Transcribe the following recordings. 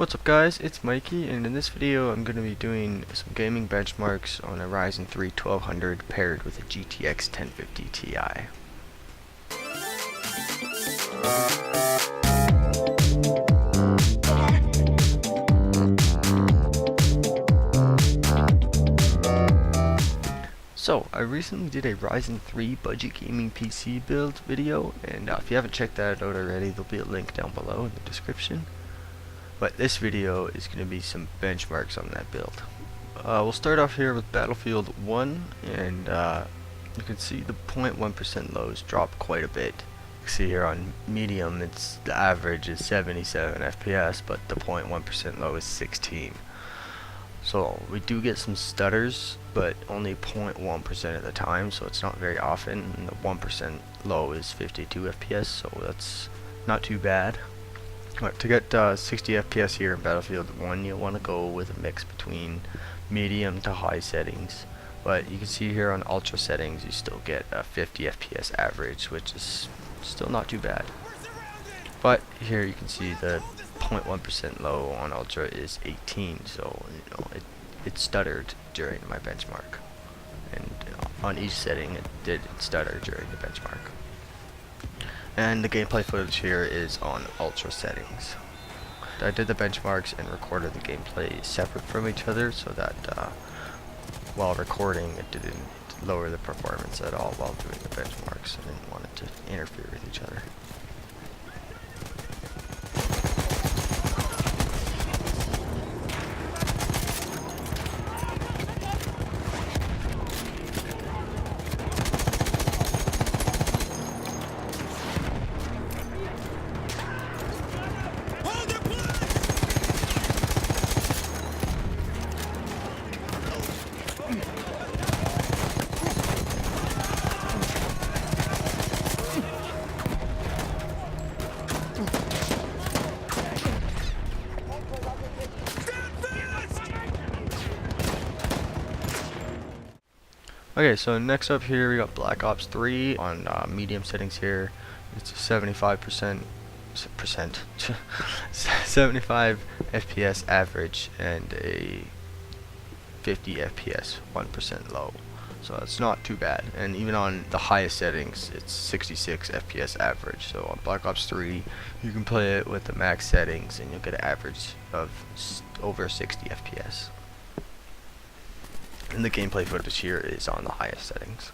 What's up guys, it's Mikey, and in this video I'm going to be doing some gaming benchmarks on a Ryzen 3 1200 paired with a GTX 1050 Ti. So, I recently did a Ryzen 3 budget gaming PC build video, and if you haven't checked that out already, there'll be a link down below in the description. But this video is going to be some benchmarks on that build. We'll start off here with Battlefield 1, and you can see the 0.1% lows drop quite a bit. You can see here on medium, the average is 77 FPS, but the 0.1% low is 16. So we do get some stutters, but only 0.1% of the time, so it's not very often. And the 1% low is 52 FPS, so that's not too bad. But to get 60 FPS here in Battlefield 1, you'll want to go with a mix between medium to high settings. But you can see here on ultra settings, you still get a 50 FPS average, which is still not too bad. But here you can see the 0.1% low on ultra is 18, so it stuttered during my benchmark, and on each setting it did stutter during the benchmark. And the gameplay footage here is on ultra settings. I did the benchmarks and recorded the gameplay separate from each other, so that while recording it didn't lower the performance at all while doing the benchmarks. I didn't want it to interfere with each other. Okay, so next up here we got Black Ops 3 on medium settings here. It's a 75% 75 FPS average and a 50 FPS 1% low. So it's not too bad. And even on the highest settings, it's 66 FPS average. So on Black Ops 3, you can play it with the max settings and you'll get an average of over 60 FPS. And the gameplay footage here is on the highest settings.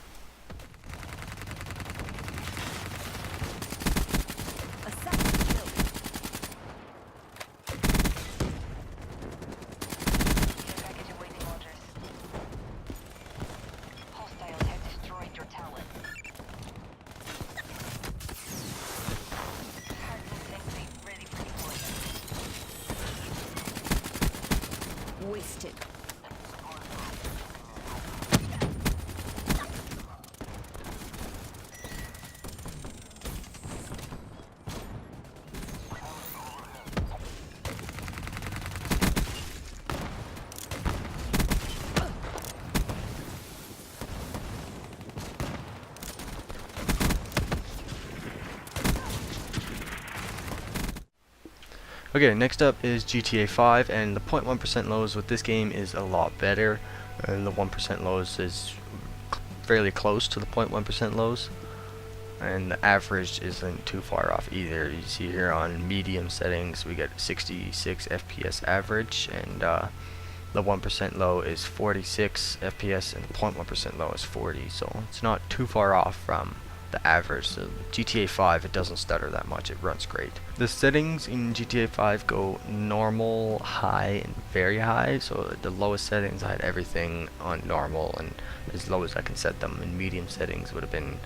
Wasted. Okay, next up is GTA 5, and the 0.1% lows with this game is a lot better, and the 1% lows is fairly close to the 0.1% lows, and the average isn't too far off either. You see here on medium settings we get 66 FPS average, and the 1% low is 46 FPS and the 0.1% low is 40, so it's not too far off from the average. So GTA 5, it doesn't stutter that much, it runs great. The settings in GTA 5 go normal, high, and very high. So the lowest settings I had everything on normal, and as low as I can set them. In medium settings would have been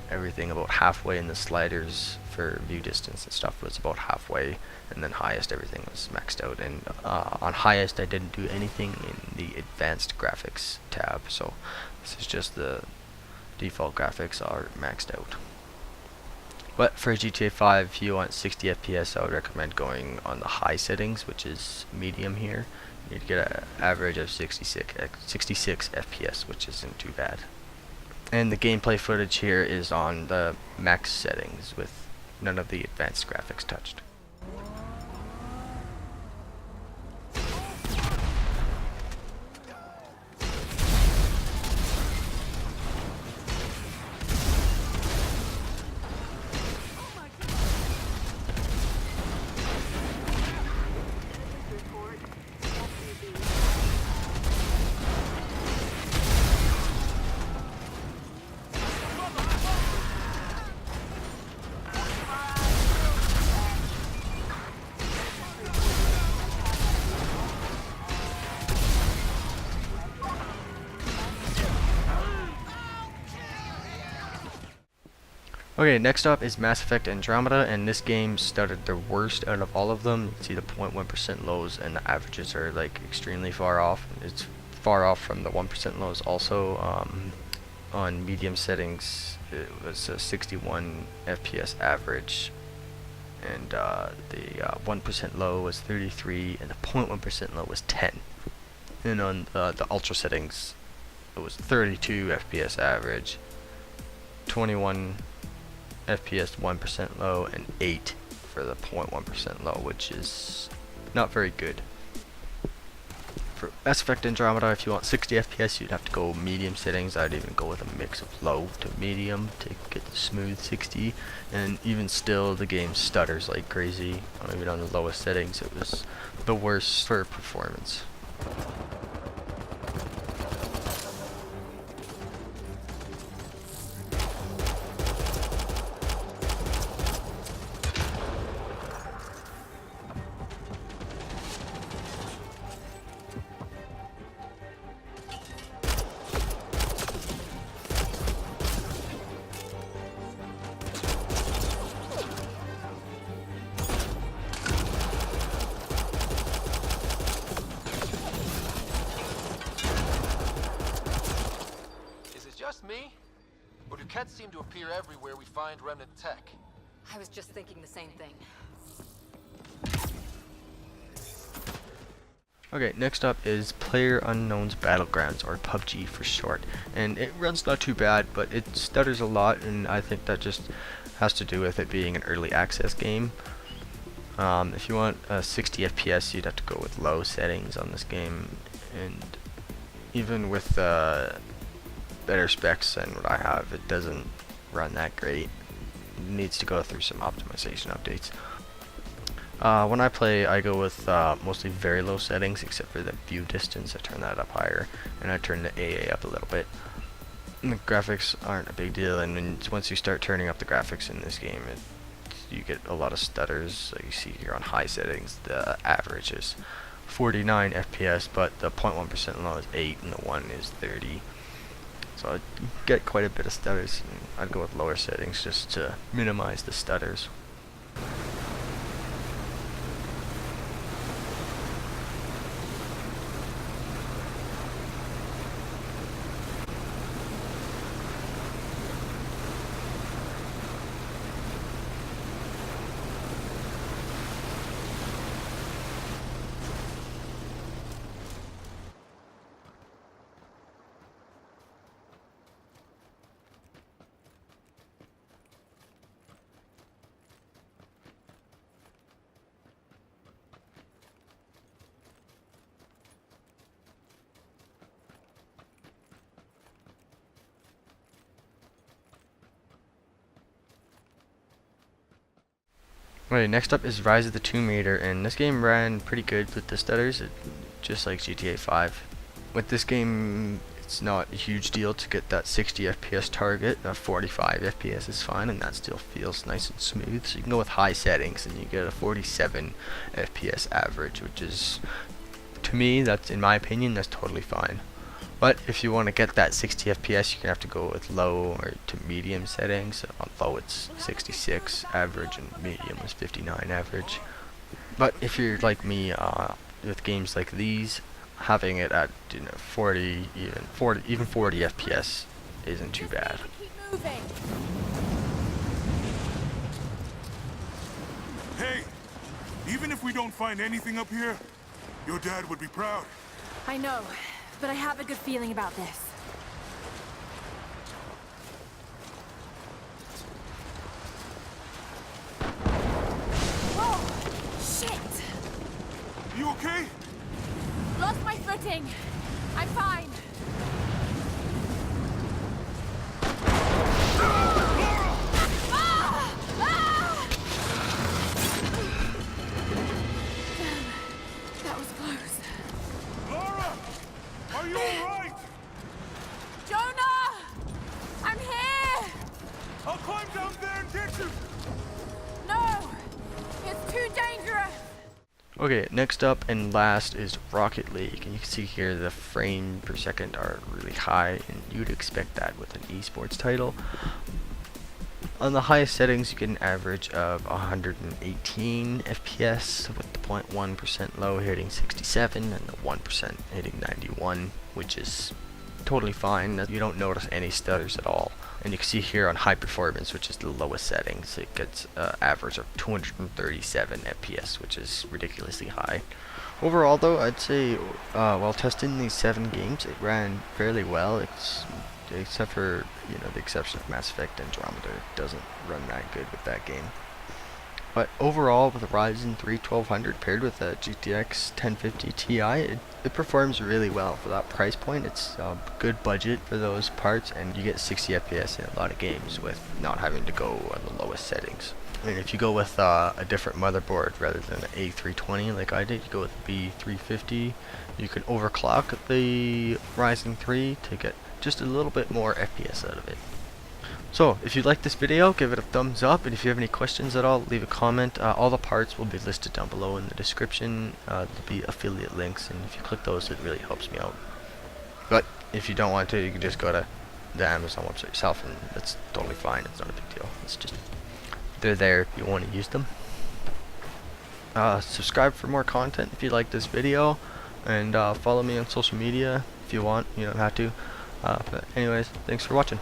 everything about halfway, in the sliders for view distance and stuff was about halfway, and then highest everything was maxed out. And on highest I didn't do anything in the advanced graphics tab, so this is just the default graphics are maxed out. But for GTA 5, if you want 60 FPS, I would recommend going on the high settings, which is medium here. You'd get an average of 66 FPS, which isn't too bad. And the gameplay footage here is on the max settings, with none of the advanced graphics touched. Okay, next up here we got Battlegrounds, and the 0.1% lows with this game is a lot better. The 1% lows is 46 FPS average, and a 50 FPS 1% low. So it's not too bad. And the gameplay footage here is on the max settings with none of the advanced graphics touched. Okay, next up is Mass Effect Andromeda, and this game started the worst out of all of them. You can see the 0.1% lows, and the averages are like extremely far off. It's far off from the 1% lows also. On medium settings, it was a 61 FPS average, and the 1% low was 33, and the 0.1% low was 10. And on the ultra settings, it was 32 FPS average, 21 FPS 1% low, and 8 for the 0.1% low, which is not very good. For Mass Effect Andromeda, if you want 60 FPS, you'd have to go medium settings. I'd even go with a mix of low to medium to get the smooth 60, and even still the game stutters like crazy. Even on the lowest settings, it was the worst for performance. Just me? Or do cats seem to appear everywhere we find remnant tech? I was just thinking the same thing. Okay, next up is PlayerUnknown's Battlegrounds, or PUBG for short. And it runs not too bad, but it stutters a lot, and I think that just has to do with it being an early access game. If you want 60 FPS, you'd have to go with low settings on this game, and even with better specs than what I have, it doesn't run that great. It needs to go through some optimization updates. When I play, I go with mostly very low settings, except for the view distance. I turn that up higher, and I turn the AA up a little bit. And the graphics aren't a big deal, and then once you start turning up the graphics in this game, you get a lot of stutters. Like you see here on high settings, the average is 49 FPS, but the 0.1% low is 8, and the 1 is 30. So I get quite a bit of stutters, and I'd go with lower settings just to minimize the stutters. Okay, next up is Rise of the Tomb Raider, and this game ran pretty good with the stutters, just like GTA 5. With this game, it's not a huge deal to get that 60 FPS target. 45 FPS is fine, and that still feels nice and smooth. So you can go with high settings, and you get a 47 FPS average, which is, to me, that's, in my opinion, that's totally fine. But if you want to get that 60 FPS, you're going to have to go with low or to medium settings. On low it's 66 average, and medium is 59 average. But if you're like me, with games like these, having it at 40, even 40 FPS isn't too bad. Hey, even if we don't find anything up here, your dad would be proud. I know, but I have a good feeling about this. Whoa! Shit! You okay? Lost my footing. I'm fine. That was close. Laura! Are you alright? Jonah! I'm here! I'll climb down there and get you! No! It's too dangerous! Okay, next up and last is Rocket League, and you can see here the frame per second are really high, and you'd expect that with an esports title. On the highest settings, you get an average of 118 FPS, with the 0.1% low hitting 67 and the 1% hitting 91, which is totally fine. You don't notice any stutters at all. And you can see here on high performance, which is the lowest settings, it gets average of 237 FPS, which is ridiculously high. Overall though, I'd say while testing these 7 games, it ran fairly well. Except for, you know, the exception of Mass Effect Andromeda, it doesn't run that good with that game. But overall, with a Ryzen 3 1200 paired with a GTX 1050 Ti, it performs really well for that price point. It's a good budget for those parts, and you get 60 FPS in a lot of games with not having to go on the lowest settings. I mean, if you go with a different motherboard rather than an A320 like I did, you go with B350, you can overclock the Ryzen 3 to get just a little bit more FPS out of it. So, if you like this video, give it a thumbs up, and if you have any questions at all, leave a comment. All the parts will be listed down below in the description. There'll be affiliate links, and if you click those, it really helps me out. But if you don't want to, you can just go to the Amazon website yourself, and that's totally fine. It's not a big deal. It's just, they're there if you want to use them. Subscribe for more content if you like this video, and follow me on social media if you want. You don't have to. But anyways, thanks for watching.